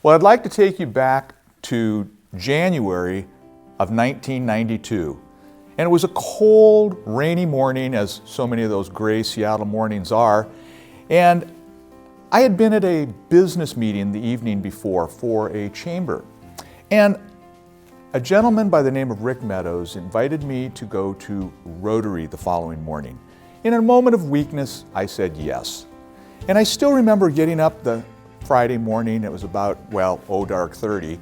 Well, I'd like to take you back to January of 1992. And it was a cold, rainy morning, as so many of those gray Seattle mornings are. And I had been at a business meeting the evening before for a chamber. And a gentleman by the name of Rick Meadows invited me to go to Rotary the following morning. In a moment of weakness, I said yes. And I still remember getting up the Friday morning. It was about, dark 30.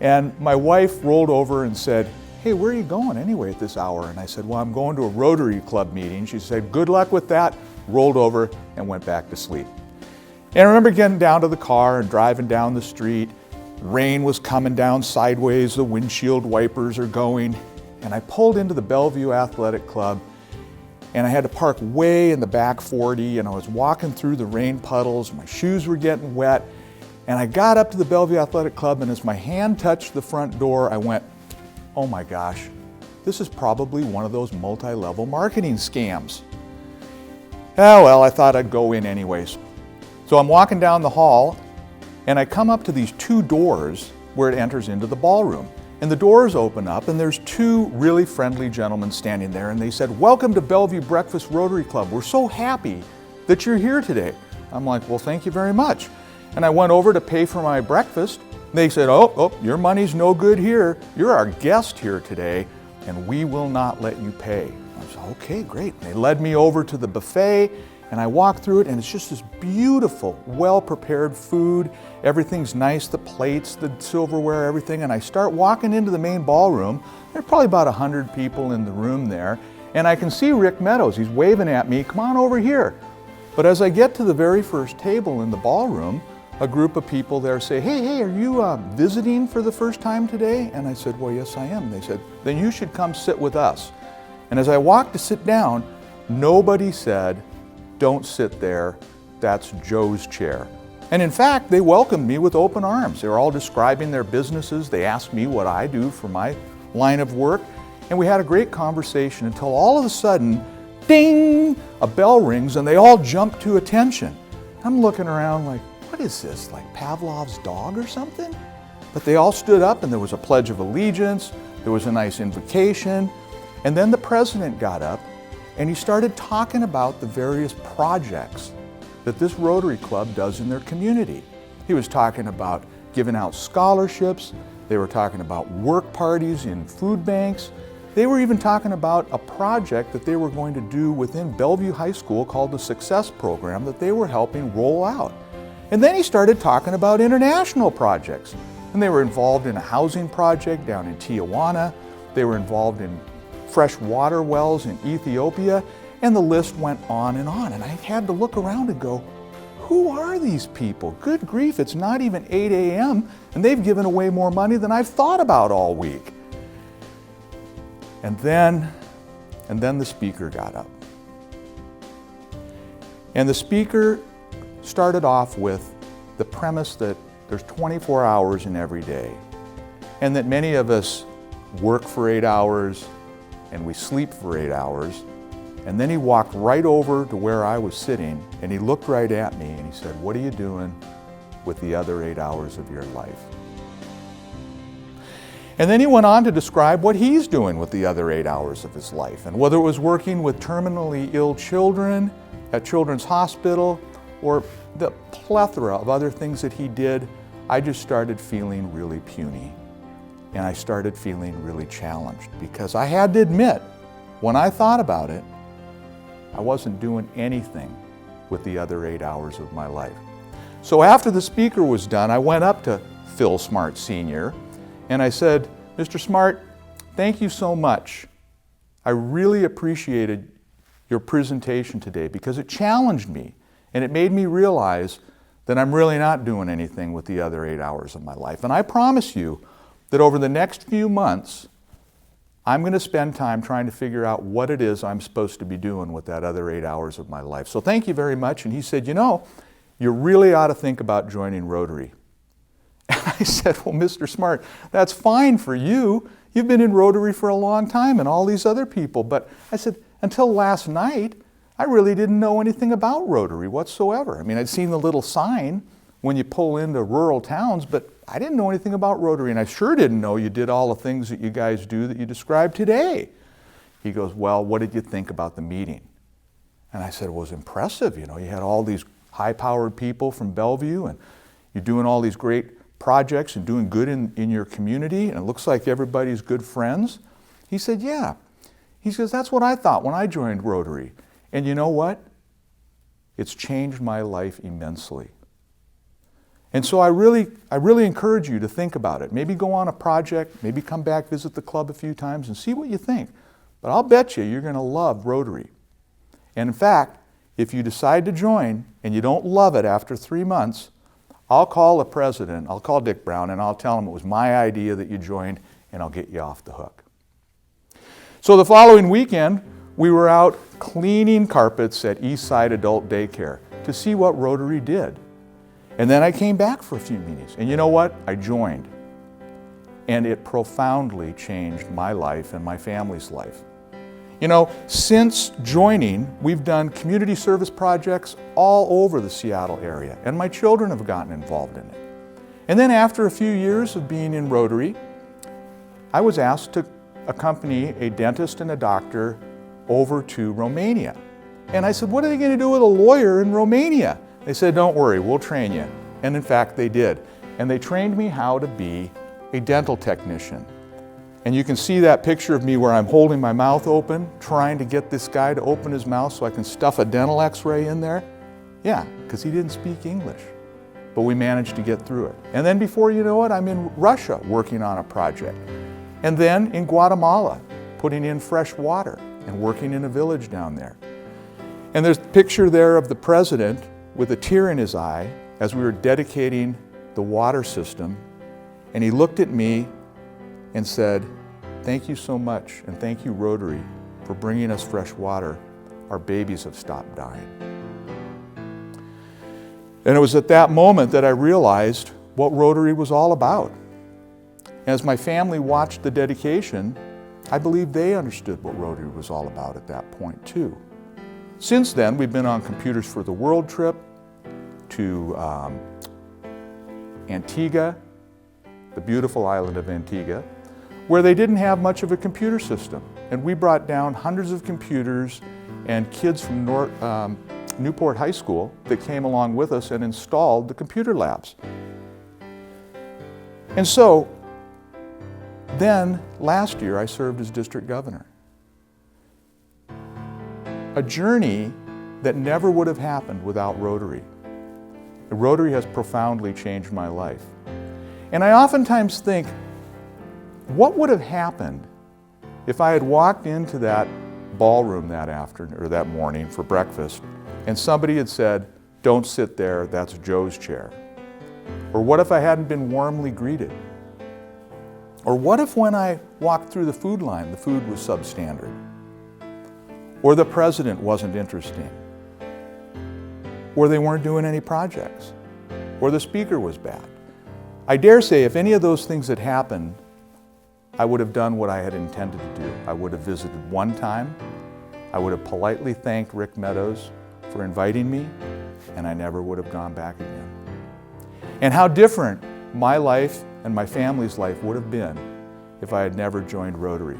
And my wife rolled over and said, "Hey, where are you going anyway at this hour?" And I said, "Well, I'm going to a Rotary Club meeting." She said, "Good luck with that," rolled over and went back to sleep. And I remember getting down to the car and driving down the street. Rain was coming down sideways, the windshield wipers are going, and I pulled into the Bellevue Athletic Club, and I had to park way in the back 40, and I was walking through the rain puddles, my shoes were getting wet, and I got up to the Bellevue Athletic Club, and as my hand touched the front door, I went, "Oh my gosh, this is probably one of those multi-level marketing scams." Oh well, I thought I'd go in anyways. So I'm walking down the hall, and I come up to these two doors where it enters into the ballroom. And the doors open up, and there's two really friendly gentlemen standing there, and they said, "Welcome to Bellevue Breakfast Rotary Club. We're so happy that you're here today." I'm like, "Well, thank you very much." And I went over to pay for my breakfast. They said, oh, your money's no good here. You're our guest here today, and we will not let you pay." I said, "Okay, great." And they led me over to the buffet, and I walked through it, and it's just this beautiful, well-prepared food. Everything's nice, the plates, the silverware, everything. And I start walking into the main ballroom. There are probably about 100 people in the room there. And I can see Rick Meadows. He's waving at me, "Come on over here." But as I get to the very first table in the ballroom, a group of people there say, hey, are you visiting for the first time today?" And I said, "Well, yes, I am." They said, "Then you should come sit with us." And as I walked to sit down, nobody said, "Don't sit there, that's Joe's chair." And in fact, they welcomed me with open arms. They were all describing their businesses. They asked me what I do for my line of work. And we had a great conversation until all of a sudden, ding, a bell rings and they all jump to attention. I'm looking around like, what is this, like Pavlov's dog or something? But they all stood up and there was a Pledge of Allegiance, there was a nice invocation, and then the president got up and he started talking about the various projects that this Rotary Club does in their community. He was talking about giving out scholarships, they were talking about work parties in food banks, they were even talking about a project that they were going to do within Bellevue High School called the Success Program that they were helping roll out. And then he started talking about international projects. And they were involved in a housing project down in Tijuana, they were involved in fresh water wells in Ethiopia, and the list went on. And I had to look around and go, who are these people? Good grief, it's not even 8 a.m. and they've given away more money than I've thought about all week. And then the speaker got up. And the speaker started off with the premise that there's 24 hours in every day, and that many of us work for 8 hours and we sleep for 8 hours. And then he walked right over to where I was sitting and he looked right at me and he said, "What are you doing with the other 8 hours of your life?" And then he went on to describe what he's doing with the other 8 hours of his life. And whether it was working with terminally ill children at Children's Hospital or the plethora of other things that he did, I just started feeling really puny. And I started feeling really challenged because I had to admit, when I thought about it, I wasn't doing anything with the other 8 hours of my life. So after the speaker was done, I went up to Phil Smart Sr. and I said, "Mr. Smart, thank you so much. I really appreciated your presentation today because it challenged me and it made me realize that I'm really not doing anything with the other 8 hours of my life. And I promise you that over the next few months, I'm going to spend time trying to figure out what it is I'm supposed to be doing with that other 8 hours of my life. So thank you very much." And he said, "You know, you really ought to think about joining Rotary." And I said, "Well, Mr. Smart, that's fine for you. You've been in Rotary for a long time and all these other people." But I said, until last night, I really didn't know anything about Rotary whatsoever. I mean, I'd seen the little sign when you pull into rural towns, but I didn't know anything about Rotary, and I sure didn't know you did all the things that you guys do that you described today. He goes, well, what did you think about the meeting? And I said, it was impressive. You know, you had all these high-powered people from Bellevue, and you're doing all these great projects and doing good in your community, and it looks like everybody's good friends. He said, yeah. He says, that's what I thought when I joined Rotary. And you know what? It's changed my life immensely. And so I really encourage you to think about it. Maybe go on a project, maybe come back, visit the club a few times and see what you think. But I'll bet you're going to love Rotary. And in fact, if you decide to join and you don't love it after 3 months, I'll call the president, I'll call Dick Brown, and I'll tell him it was my idea that you joined, and I'll get you off the hook. So the following weekend, we were out cleaning carpets at Eastside Adult Daycare to see what Rotary did. And then I came back for a few meetings. And you know what? I joined. And it profoundly changed my life and my family's life. You know, since joining, we've done community service projects all over the Seattle area, and my children have gotten involved in it. And then after a few years of being in Rotary, I was asked to accompany a dentist and a doctor over to Romania. And I said, what are they going to do with a lawyer in Romania? They said, don't worry, we'll train you. And in fact, they did. And they trained me how to be a dental technician. And you can see that picture of me where I'm holding my mouth open, trying to get this guy to open his mouth so I can stuff a dental x-ray in there. Yeah, because he didn't speak English. But we managed to get through it. And then before you know it, I'm in Russia working on a project. And then in Guatemala, putting in fresh water and working in a village down there. And there's a picture there of the president with a tear in his eye as we were dedicating the water system. And he looked at me and said, thank you so much, and thank you, Rotary, for bringing us fresh water. Our babies have stopped dying. And it was at that moment that I realized what Rotary was all about. As my family watched the dedication, I believe they understood what Rotary was all about at that point too. Since then, we've been on Computers for the World trip to Antigua, the beautiful island of Antigua, where they didn't have much of a computer system. And we brought down hundreds of computers and kids from Newport High School that came along with us and installed the computer labs. And so, then last year I served as district governor. A journey that never would have happened without Rotary. Rotary has profoundly changed my life. And I oftentimes think, what would have happened if I had walked into that ballroom that afternoon or that morning for breakfast and somebody had said, don't sit there, that's Joe's chair? Or what if I hadn't been warmly greeted? Or what if when I walked through the food line, the food was substandard? Or the president wasn't interesting? Or they weren't doing any projects? Or the speaker was bad? I dare say if any of those things had happened, I would have done what I had intended to do. I would have visited one time, I would have politely thanked Rick Meadows for inviting me, and I never would have gone back again. And how different my life and my family's life would have been if I had never joined Rotary.